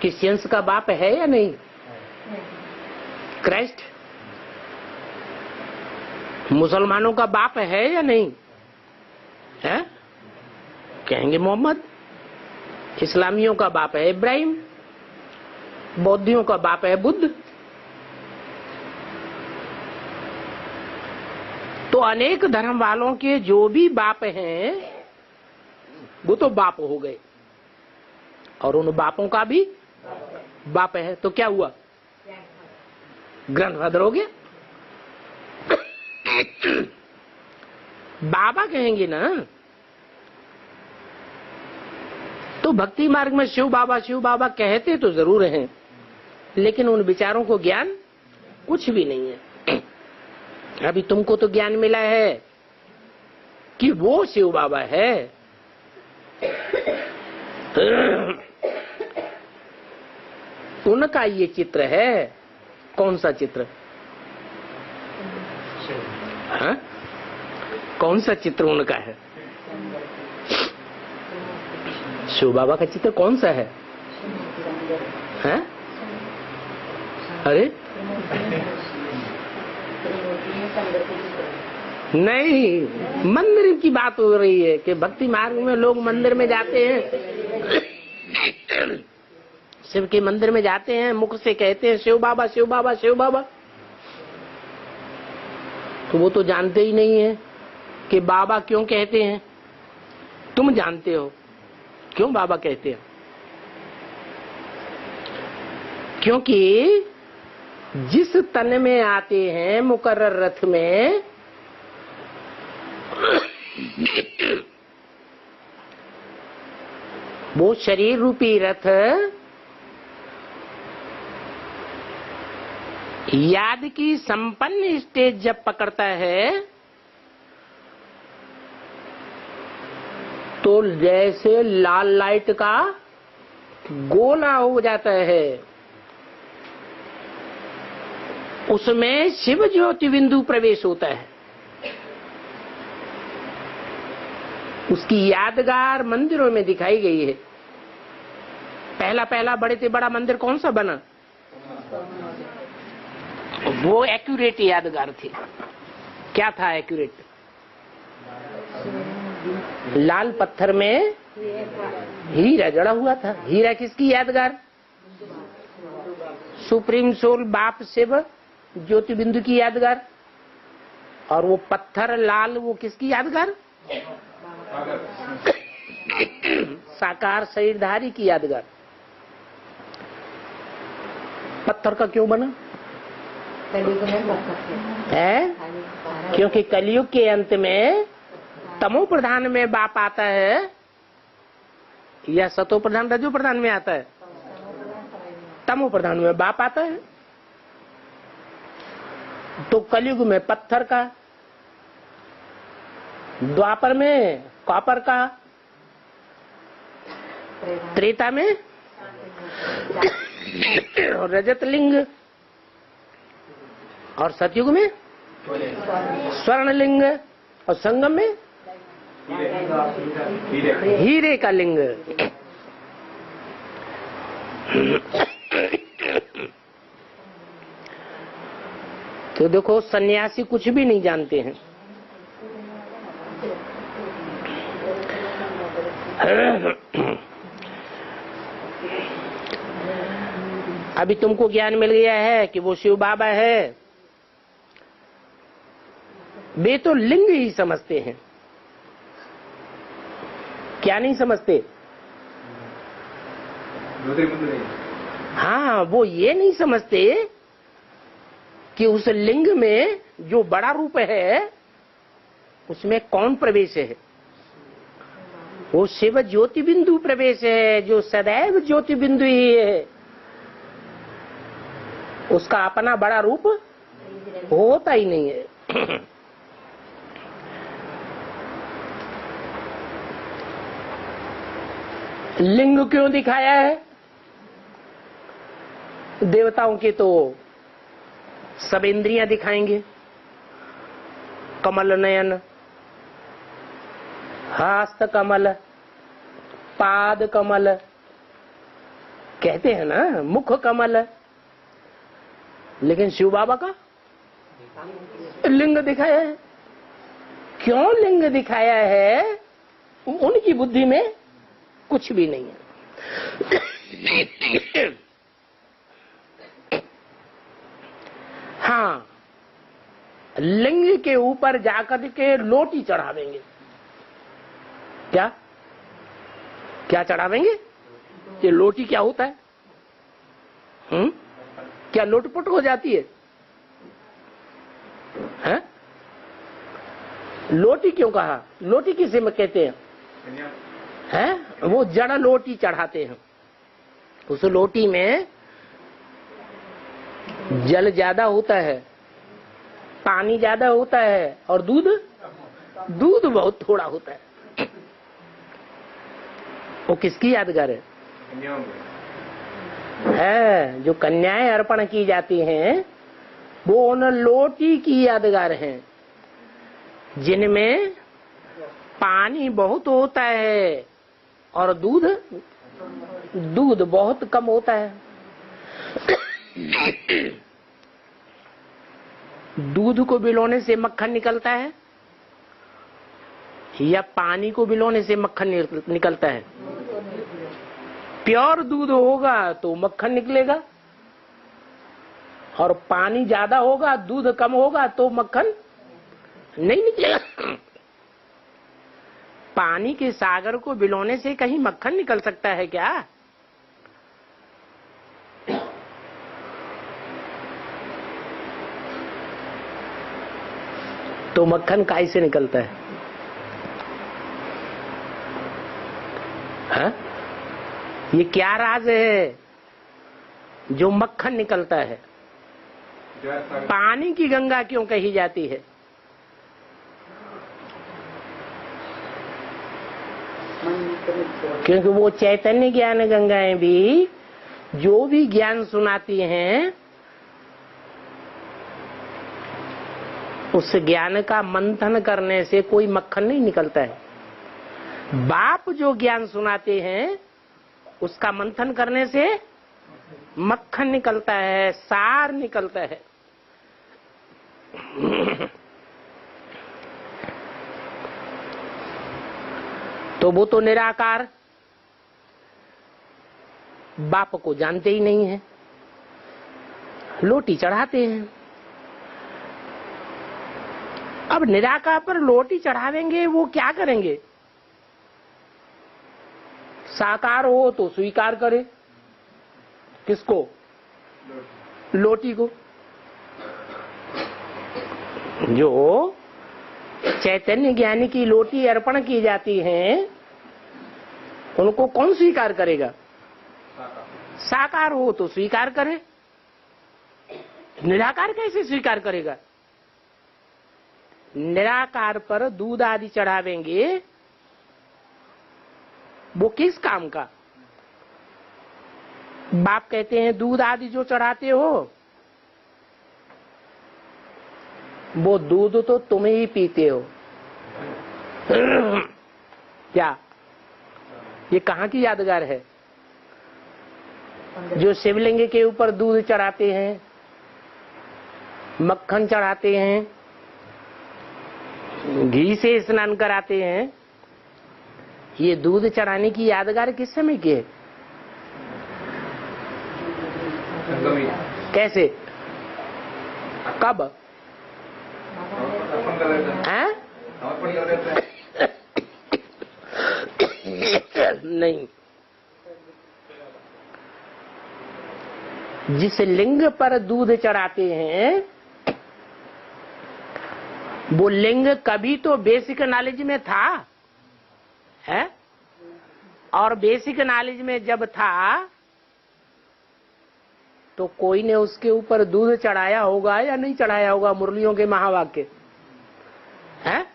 क्रिश्चियंस का बाप है या नहीं? क्राइस्ट। मुसलमानों का बाप है या नहीं है? कहेंगे मोहम्मद। इस्लामियों का बाप है इब्राहिम। बौद्धियों का बाप है बुद्ध। तो अनेक धर्म वालों के जो भी बाप हैं वो तो बाप हो गए, और उन बापों का भी बाप है। तो क्या हुआ? ग्रैंडफादर हो गया। बाबा कहेंगे ना, तो भक्ति मार्ग में शिव बाबा कहते तो जरूर हैं, लेकिन उन विचारों को ज्ञान कुछ भी नहीं है। अभी तुमको तो ज्ञान मिला है कि वो शिव बाबा है। उनका ये चित्र है। कौन सा चित्र? हाँ? कौन सा चित्र उनका है? शिव बाबा का चित्र कौन सा है? हैं? अरे नहीं, मंदिर की बात हो रही है कि भक्ति मार्ग में लोग मंदिर में जाते हैं, शिव के मंदिर में जाते हैं, मुख से कहते हैं शिव बाबा शिव बाबा शिव बाबा। तो वो तो जानते ही नहीं है कि बाबा क्यों कहते हैं। तुम जानते हो क्यों बाबा कहते हैं? क्योंकि जिस तन में आते हैं मुकर्रर रथ में, वो शरीर रूपी रथ याद की संपन्न स्टेज जब पकड़ता है तो जैसे लाल लाइट का गोला हो जाता है, उसमें शिव ज्योति बिंदु प्रवेश होता है। उसकी यादगार मंदिरों में दिखाई गई है। पहला बड़े से बड़ा मंदिर कौन सा बना? वो एक्यूरेट यादगार थी। क्या था एक्यूरेट? लाल पत्थर में हीरा जड़ा हुआ था। हीरा किसकी यादगार? सुप्रीम सोल बाप शिव ज्योति बिंदु की यादगार। और वो पत्थर लाल, वो किसकी यादगार? साकार शरीरधारी की यादगार। पत्थर का क्यों बना है? क्योंकि कलयुग के अंत में तमो प्रधान में बाप आता है या सतो प्रधान रजो प्रधान में आता है? तमो प्रधान में बाप आता है। तो कलयुग में पत्थर का, द्वापर में कॉपर का, त्रेता में रजत लिंग, और सतयुग में स्वर्ण लिंग, और संगम में हीरे का लिंग। तो देखो, सन्यासी कुछ भी नहीं जानते हैं। अभी तुमको ज्ञान मिल गया है कि वो शिव बाबा है। वे तो लिंग ही समझते हैं। क्या नहीं समझते? हाँ, वो ये नहीं समझते कि उस लिंग में जो बड़ा रूप है उसमें कौन प्रवेश है। वो शिव ज्योति बिंदु प्रवेश है, जो सदैव ज्योति बिंदु ही है। उसका अपना बड़ा रूप होता ही नहीं है। लिंग क्यों दिखाया है? देवताओं के तो सब इंद्रियां दिखाएंगे, कमल नयन, हस्त कमल, पाद कमल, कहते हैं ना मुख कमल। लेकिन शिव बाबा का लिंग दिखाया है। क्यों लिंग दिखाया है? उनकी बुद्धि में कुछ भी नहीं है। हाँ, लिंग के ऊपर जाकर के लोटी चढ़ावेंगे। क्या क्या चढ़ावेंगे? ये लोटी क्या होता है? क्या लोटपुट हो जाती है? हैं? लोटी क्यों कहा? लोटी किसे में कहते हैं? हैं? वो जड़ लोटी चढ़ाते हैं। उस लोटी में जल ज्यादा होता है, पानी ज्यादा होता है और दूध बहुत थोड़ा होता है। वो किसकी यादगार है? जो कन्याएं अर्पण की जाती हैं वो उन लोटी की यादगार हैं जिनमें पानी बहुत होता है और दूध बहुत कम होता है। दूध को बिलोने से मक्खन निकलता है या पानी को बिलोने से मक्खन निकलता है? प्योर दूध होगा तो मक्खन निकलेगा, और पानी ज्यादा होगा, दूध कम होगा तो मक्खन नहीं निकलेगा। पानी के सागर को बिलोने से कहीं मक्खन निकल सकता है क्या? तो मक्खन काहे से निकलता है? हाँ? ये क्या राज है जो मक्खन निकलता है? पानी की गंगा क्यों कही जाती है? क्योंकि वो चैतन्य ज्ञान गंगाएं भी जो भी ज्ञान सुनाती हैं उस ज्ञान का मंथन करने से कोई मक्खन नहीं निकलता है। बाप जो ज्ञान सुनाते हैं उसका मंथन करने से मक्खन निकलता है, सार निकलता है। तो वो तो निराकार बाप को जानते ही नहीं है, लोटी चढ़ाते हैं। अब निराकार पर लोटी चढ़ावेंगे, वो क्या करेंगे? साकार हो तो स्वीकार करे। किसको? लोटी को। जो चैतन्य ज्ञानी की लोटी अर्पण की जाती है उनको कौन स्वीकार करेगा? साकार हो तो स्वीकार करे। निराकार कैसे स्वीकार करेगा? निराकार पर दूध आदि चढ़ावेंगे, वो किस काम का? बाप कहते हैं दूध आदि जो चढ़ाते हो वो दूध तो तुम ही पीते हो। क्या ये कहाँ की यादगार है? जो शिवलिंग के ऊपर दूध चढ़ाते हैं, मक्खन चढ़ाते हैं, घी से स्नान कराते हैं, ये दूध चढ़ाने की यादगार किस समय की है? कैसे? कब? हैं? नहीं, जिस लिंग पर दूध चढ़ाते हैं वो लिंग कभी तो बेसिक नॉलेज में था है, और बेसिक नॉलेज में जब था तो कोई ने उसके ऊपर दूध चढ़ाया होगा या नहीं चढ़ाया होगा? मुरलियों के महावाक्य हैं,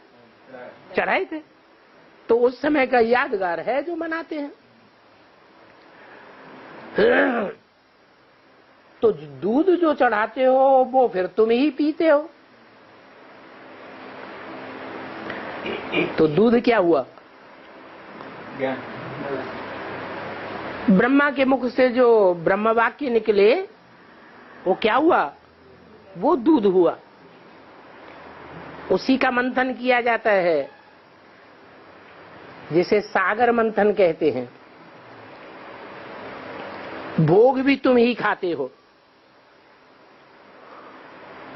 चढ़ाए थे। तो उस समय का यादगार है जो मनाते हैं। तो दूध जो चढ़ाते हो वो फिर तुम ही पीते हो। तो दूध क्या हुआ? ज्ञान। ब्रह्मा के मुख से जो ब्रह्म वाक्य निकले वो क्या हुआ? वो दूध हुआ। उसी का मंथन किया जाता है, जिसे सागर मंथन कहते हैं। भोग भी तुम ही खाते हो,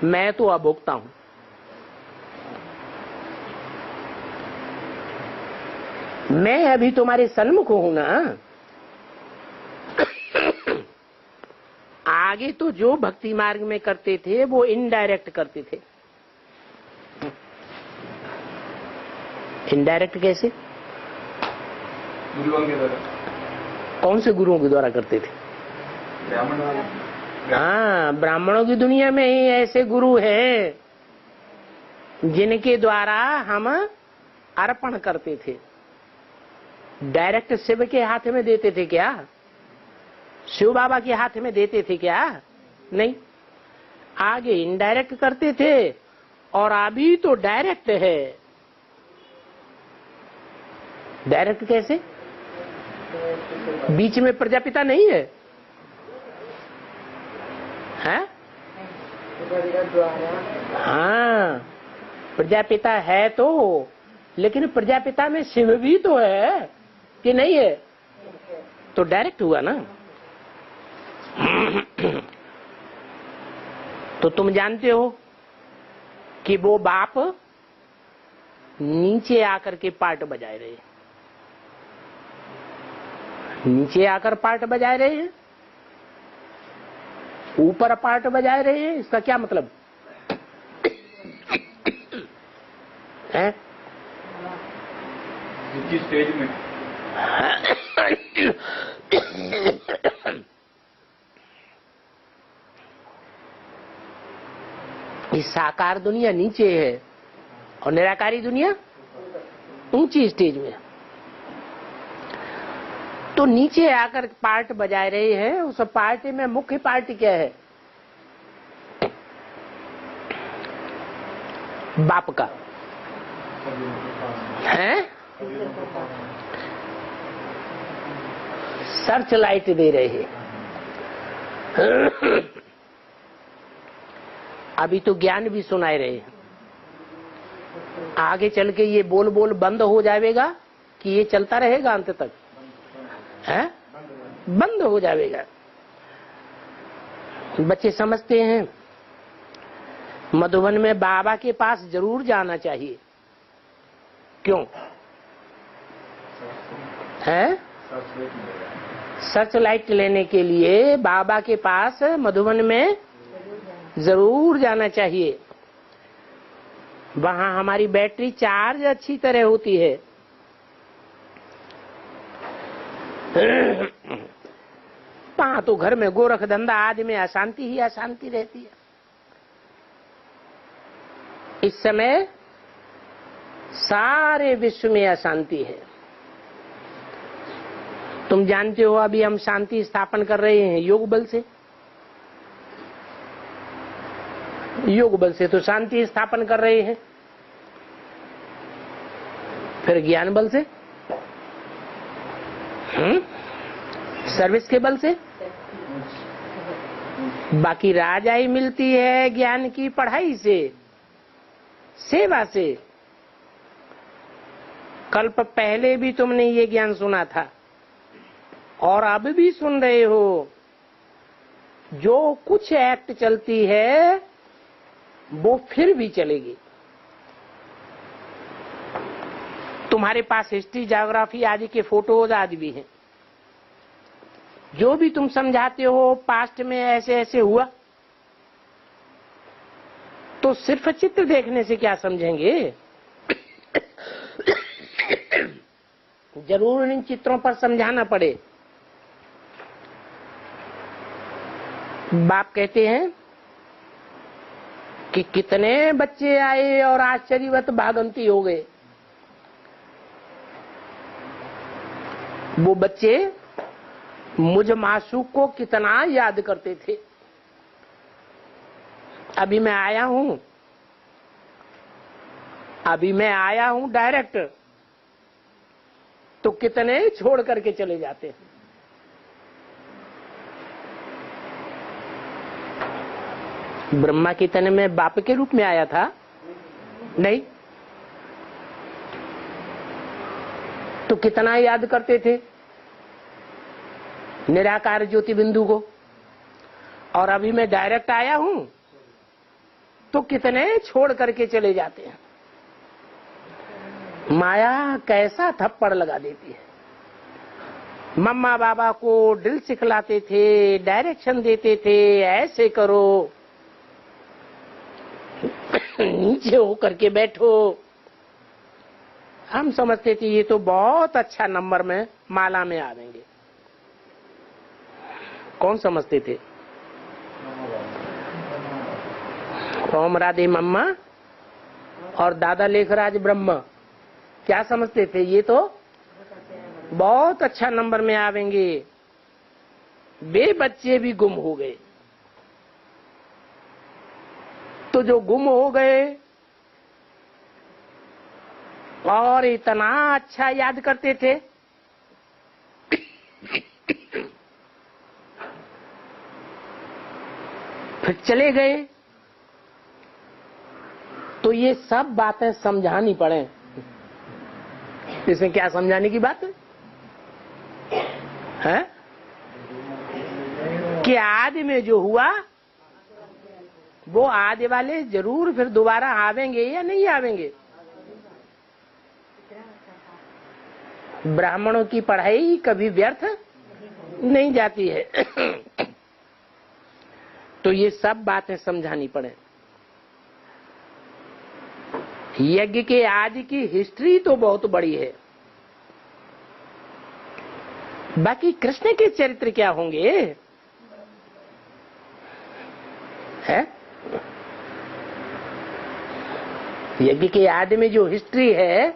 मैं तो अभोक्ता हूं। मैं अभी तुम्हारे सन्मुख हूं ना। आगे तो जो भक्ति मार्ग में करते थे वो इनडायरेक्ट करते थे। इनडायरेक्ट कैसे? गुरुओं के द्वारा। कौन से गुरुओं के द्वारा करते थे? ब्राह्मण। हाँ, ब्राह्मणों की दुनिया में ही ऐसे गुरु हैं जिनके द्वारा हम अर्पण करते थे। डायरेक्ट शिव के हाथ में देते थे क्या? शिव बाबा के हाथ में देते थे क्या? नहीं, आगे इनडायरेक्ट करते थे और अभी तो डायरेक्ट है। डायरेक्ट कैसे? बीच में प्रजापिता नहीं है, हैं? हाँ, प्रजापिता है तो, लेकिन प्रजापिता में शिव भी तो है कि नहीं है? तो डायरेक्ट हुआ ना। तो तुम जानते हो कि वो बाप नीचे आकर के पार्ट बजाए रहे, नीचे आकर पार्ट बजाए रहे हैं, ऊपर पार्ट बजाए रहे हैं। इसका क्या मतलब है? स्टेज में ये साकार दुनिया नीचे है और निराकारी दुनिया ऊंची स्टेज में। तो नीचे आकर पार्ट बजाए रहे हैं। उस पार्टी में मुख्य पार्टी क्या है? बाप का है। सर्च लाइट दे रहे हैं। अभी तो ज्ञान भी सुनाए रहे हैं। आगे चल के ये बोल बोल बंद हो जाएगा कि ये चलता रहेगा अंत तक? है, बंद हो जाएगा। बच्चे समझते हैं मधुबन में बाबा के पास जरूर जाना चाहिए। क्यों है? सर्च लाइट लेने के लिए बाबा के पास मधुबन में जरूर जाना चाहिए। वहां हमारी बैटरी चार्ज अच्छी तरह होती है। वहां तो घर में गोरख धंधा आदि में अशांति ही अशांति रहती है। इस समय सारे विश्व में अशांति है। तुम जानते हो अभी हम शांति स्थापन कर रहे हैं योग बल से। योग बल से तो शांति स्थापन कर रहे हैं, फिर ज्ञान बल से, सर्विस के बल से। बाकी राजाई मिलती है ज्ञान की पढ़ाई से, सेवा से। कल्प पहले भी तुमने ये ज्ञान सुना था और अब भी सुन रहे हो। जो कुछ एक्ट चलती है वो फिर भी चलेगी। तुम्हारे पास हिस्ट्री, ज्योग्राफी आदि के फोटोज आदि भी हैं। जो भी तुम समझाते हो पास्ट में ऐसे ऐसे हुआ, तो सिर्फ चित्र देखने से क्या समझेंगे? जरूर इन चित्रों पर समझाना पड़े। बाप कहते हैं कि कितने बच्चे आए और आश्चर्यवत भागंती हो गए। वो बच्चे मुझ मासूक को कितना याद करते थे। अभी मैं आया हूं डायरेक्ट, तो कितने छोड़ करके चले जाते हैं। ब्रह्मा के तन में बाप के रूप में आया था? नहीं। तो कितना याद करते थे निराकार ज्योति बिंदु को, और अभी मैं डायरेक्ट आया हूं तो कितने छोड़ करके चले जाते हैं। माया कैसा थप्पड़ लगा देती है। मम्मा बाबा को ड्रिल सिखलाते थे, डायरेक्शन देते थे, ऐसे करो, नीचे हो करके बैठो। हम समझते थे ये तो बहुत अच्छा नंबर में माला में आवेंगे। कौन समझते थे? ओम राधे मम्मा और दादा लेखराज ब्रह्मा क्या समझते थे? ये तो बहुत अच्छा नंबर में आवेंगे। वे बच्चे भी गुम हो गए। तो जो गुम हो गए और इतना अच्छा याद करते थे, फिर चले गए, तो ये सब बातें समझानी पड़े। इसमें क्या समझाने की बात है? कि आदि में जो हुआ वो आदि वाले जरूर फिर दोबारा आवेंगे या नहीं आवेंगे। ब्राह्मणों की पढ़ाई कभी व्यर्थ नहीं जाती है। तो ये सब बातें समझानी पड़े। यज्ञ के आदि की हिस्ट्री तो बहुत बड़ी है, बाकी कृष्ण के चरित्र क्या होंगे है? यज्ञ के आदि में जो हिस्ट्री है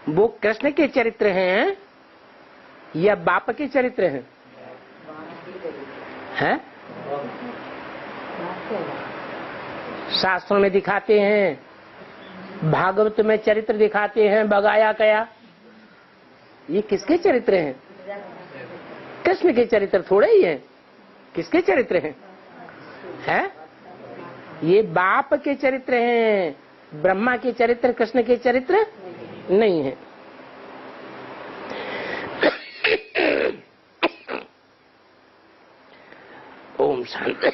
वो कृष्ण के चरित्र हैं या बाप के चरित्र हैं? हैं? शास्त्रों में दिखाते हैं, भागवत में चरित्र दिखाते हैं, बगाया गया। ये किसके चरित्र हैं? कृष्ण के चरित्र थोड़े ही हैं। किसके चरित्र हैं? हैं? ये बाप के चरित्र हैं। ब्रह्मा के चरित्र कृष्ण के चरित्र नहीं है। ओम शांति।